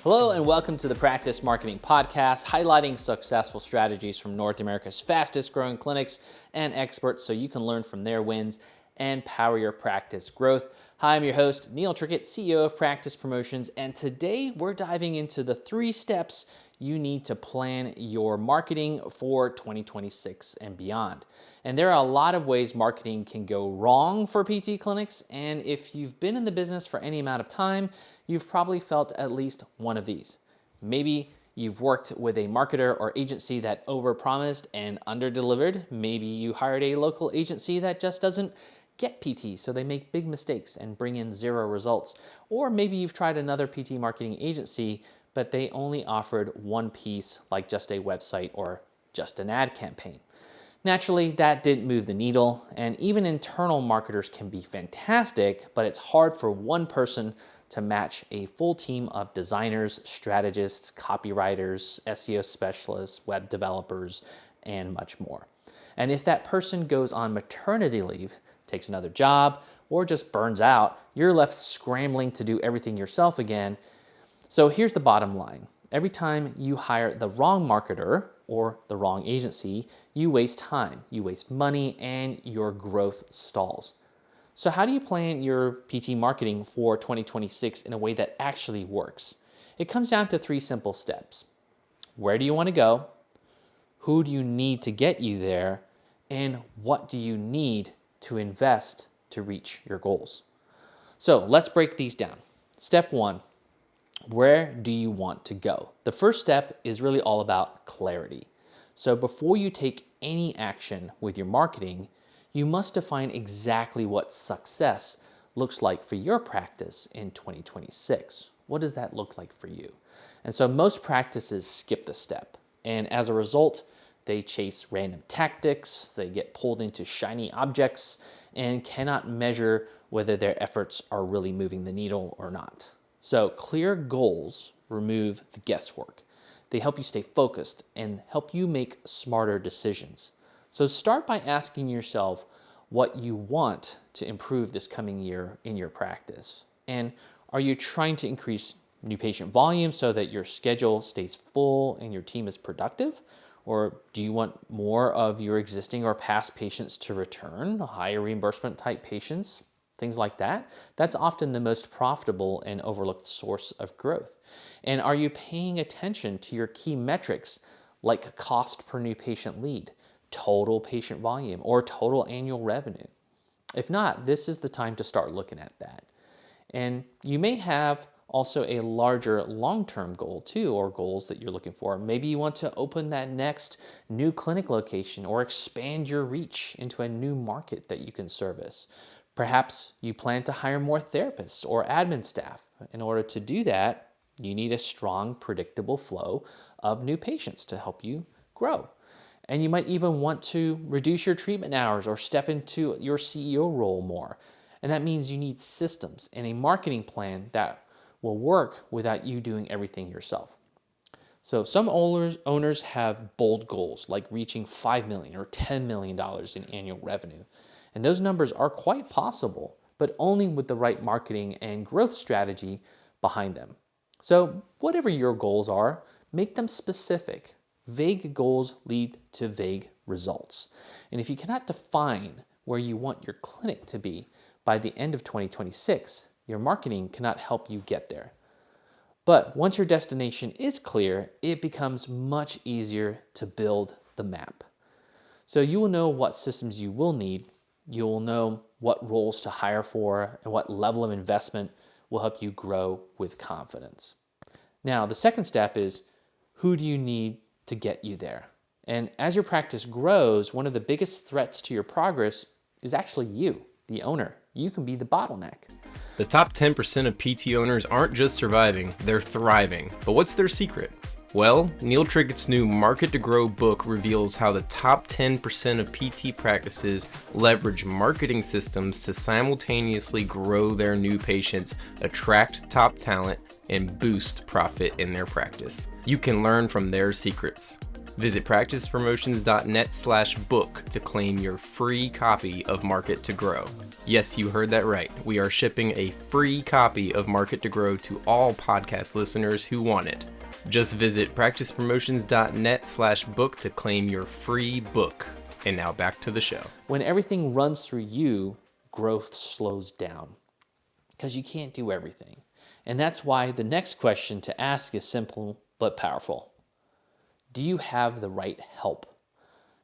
Hello and welcome to the Practice Marketing Podcast, highlighting successful strategies from North America's fastest growing clinics and experts so you can learn from their wins and power your practice growth. Hi, I'm your host, Neil Trickett, CEO of Practice Promotions, and today we're diving into the 3 steps you need to plan your marketing for 2026 and beyond. And there are a lot of ways marketing can go wrong for PT clinics, and if you've been in the business for any amount of time, you've probably felt at least one of these. Maybe you've worked with a marketer or agency that overpromised and underdelivered. Maybe you hired a local agency that just doesn't get PT, so they make big mistakes and bring in 0 results. Or maybe you've tried another PT marketing agency, but they only offered one piece, like just a website or just an ad campaign. Naturally, that didn't move the needle, and even internal marketers can be fantastic, but it's hard for one person to match a full team of designers, strategists, copywriters, SEO specialists, web developers, and much more. And if that person goes on maternity leave, takes another job, or just burns out, you're left scrambling to do everything yourself again. So here's the bottom line. Every time you hire the wrong marketer or the wrong agency, you waste time, you waste money, and your growth stalls. So how do you plan your PT marketing for 2026 in a way that actually works? It comes down to 3 simple steps. Where do you want to go? Who do you need to get you there? And what do you need to invest to reach your goals? So let's break these down. Step 1, where do you want to go? The first step is really all about clarity. So before you take any action with your marketing, you must define exactly what success looks like for your practice in 2026. What does that look like for you? And so most practices skip this step. And as a result, they chase random tactics, they get pulled into shiny objects, and cannot measure whether their efforts are really moving the needle or not. So clear goals remove the guesswork. They help you stay focused and help you make smarter decisions. So start by asking yourself what you want to improve this coming year in your practice. And are you trying to increase new patient volume so that your schedule stays full and your team is productive? Or do you want more of your existing or past patients to return, higher reimbursement type patients, things like that? That's often the most profitable and overlooked source of growth. And are you paying attention to your key metrics like cost per new patient lead, total patient volume, or total annual revenue? If not, this is the time to start looking at that. And you may have also a larger long-term goal too, or goals that you're looking for. Maybe you want to open that next new clinic location or expand your reach into a new market that you can service. Perhaps you plan to hire more therapists or admin staff. In order to do that, you need a strong, predictable flow of new patients to help you grow. And you might even want to reduce your treatment hours or step into your CEO role more. And that means you need systems and a marketing plan that will work without you doing everything yourself. So some owners have bold goals like reaching $5 million or $10 million in annual revenue. And those numbers are quite possible, but only with the right marketing and growth strategy behind them. So whatever your goals are, make them specific. Vague goals lead to vague results. And if you cannot define where you want your clinic to be by the end of 2026, your marketing cannot help you get there. But once your destination is clear, it becomes much easier to build the map. So you will know what systems you will need, you will know what roles to hire for, and what level of investment will help you grow with confidence. Now, the second step is, who do you need to get you there? And as your practice grows, one of the biggest threats to your progress is actually you, the owner. You can be the bottleneck. The top 10% of PT owners aren't just surviving, they're thriving. But what's their secret? Well, Neil Trickett's new Market to Grow book reveals how the top 10% of PT practices leverage marketing systems to simultaneously grow their new patients, attract top talent, and boost profit in their practice. You can learn from their secrets. Visit practicepromotions.net/book to claim your free copy of Market to Grow. Yes, you heard that right. We are shipping a free copy of Market to Grow to all podcast listeners who want it. Just visit practicepromotions.net/book to claim your free book. And now back to the show. When everything runs through you, growth slows down because you can't do everything. And that's why the next question to ask is simple but powerful. Do you have the right help?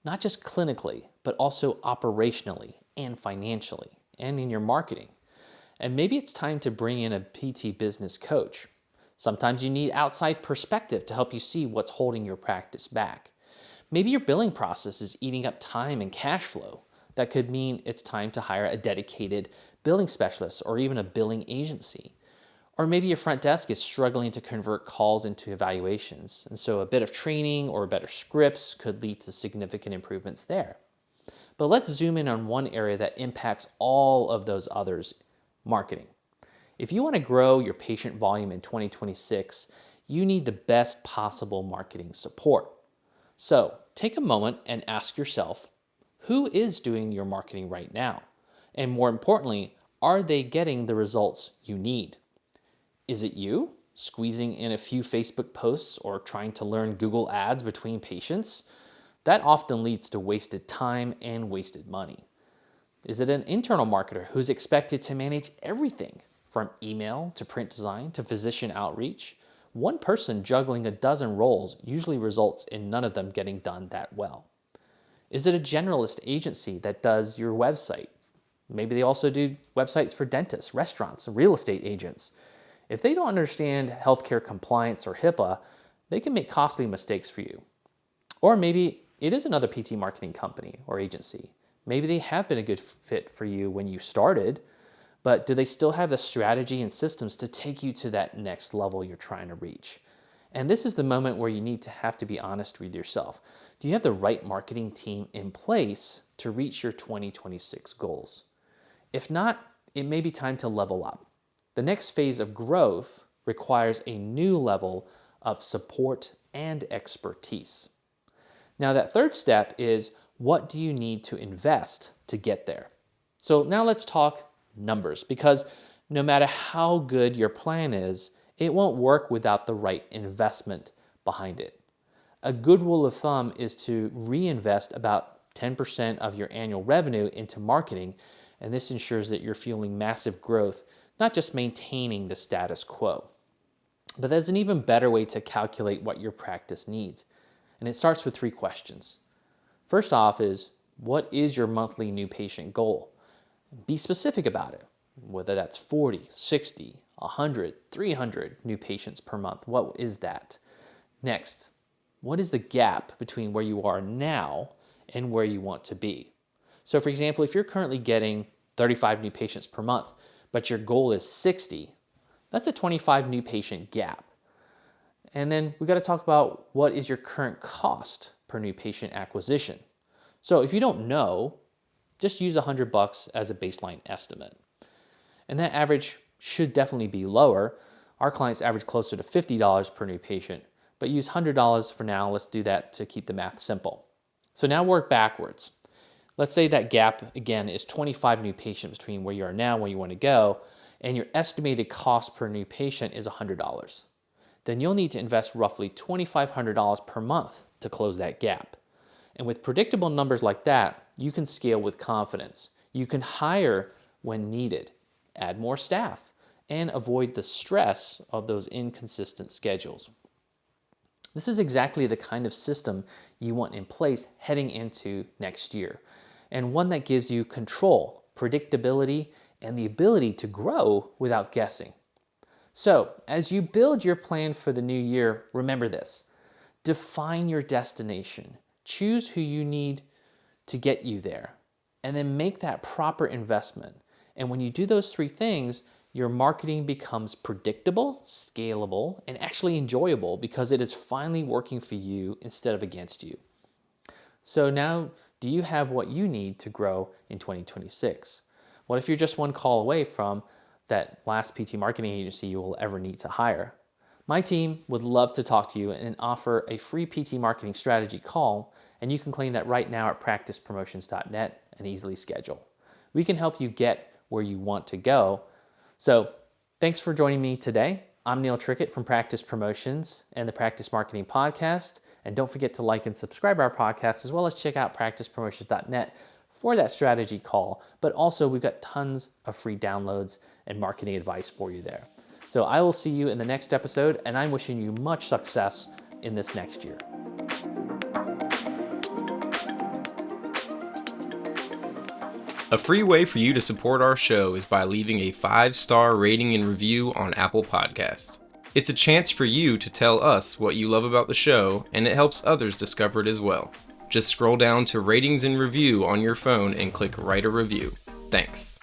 Not just clinically, but also operationally and financially and in your marketing. And maybe it's time to bring in a PT business coach. Sometimes you need outside perspective to help you see what's holding your practice back. Maybe your billing process is eating up time and cash flow. That could mean it's time to hire a dedicated billing specialist or even a billing agency. Or maybe your front desk is struggling to convert calls into evaluations. And so a bit of training or better scripts could lead to significant improvements there. But let's zoom in on one area that impacts all of those others, marketing. If you want to grow your patient volume in 2026, you need the best possible marketing support. So take a moment and ask yourself, who is doing your marketing right now? And more importantly, are they getting the results you need? Is it you, squeezing in a few Facebook posts or trying to learn Google Ads between patients? That often leads to wasted time and wasted money. Is it an internal marketer who's expected to manage everything from email to print design to physician outreach? One person juggling a dozen roles usually results in none of them getting done that well. Is it a generalist agency that does your website? Maybe they also do websites for dentists, restaurants, and real estate agents. If they don't understand healthcare compliance or HIPAA, they can make costly mistakes for you. Or maybe it is another PT marketing company or agency. Maybe they have been a good fit for you when you started, but do they still have the strategy and systems to take you to that next level you're trying to reach? And this is the moment where you have to be honest with yourself. Do you have the right marketing team in place to reach your 2026 goals? If not, it may be time to level up. The next phase of growth requires a new level of support and expertise. Now, that third step is, what do you need to invest to get there? So now let's talk numbers, because no matter how good your plan is, it won't work without the right investment behind it. A good rule of thumb is to reinvest about 10% of your annual revenue into marketing, and this ensures that you're fueling massive growth, not just maintaining the status quo. But there's an even better way to calculate what your practice needs, and it starts with 3 questions. First off is, what is your monthly new patient goal? Be specific about it, whether that's 40, 60, 100, 300 new patients per month. What is that? Next, what is the gap between where you are now and where you want to be? So for example, if you're currently getting 35 new patients per month, but your goal is 60, that's a 25 new patient gap. And then we got to talk about, what is your current cost per new patient acquisition? So if you don't know, just use $100 as a baseline estimate. And that average should definitely be lower. Our clients average closer to $50 per new patient, but use $100 for now. Let's do that to keep the math simple. So now work backwards. Let's say that gap, again, is 25 new patients between where you are now and where you want to go, and your estimated cost per new patient is $100. Then you'll need to invest roughly $2,500 per month to close that gap. And with predictable numbers like that, you can scale with confidence. You can hire when needed, add more staff, and avoid the stress of those inconsistent schedules. This is exactly the kind of system you want in place heading into next year, and one that gives you control, predictability, and the ability to grow without guessing. So, as you build your plan for the new year, remember this. Define your destination. Choose who you need to get you there, and then make that proper investment. And when you do those 3 things, your marketing becomes predictable, scalable, and actually enjoyable because it is finally working for you instead of against you. So now, do you have what you need to grow in 2026? What if you're just one call away from that last PT marketing agency you will ever need to hire? My team would love to talk to you and offer a free PT marketing strategy call, and you can claim that right now at practicepromotions.net and easily schedule. We can help you get where you want to go. So thanks for joining me today. I'm Neil Trickett from Practice Promotions and the Practice Marketing Podcast. And don't forget to like and subscribe our podcast, as well as check out practicepromotions.net for that strategy call. But also, we've got tons of free downloads and marketing advice for you there. So I will see you in the next episode, and I'm wishing you much success in this next year. A free way for you to support our show is by leaving a 5-star rating and review on Apple Podcasts. It's a chance for you to tell us what you love about the show, and it helps others discover it as well. Just scroll down to Ratings and Review on your phone and click Write a Review. Thanks.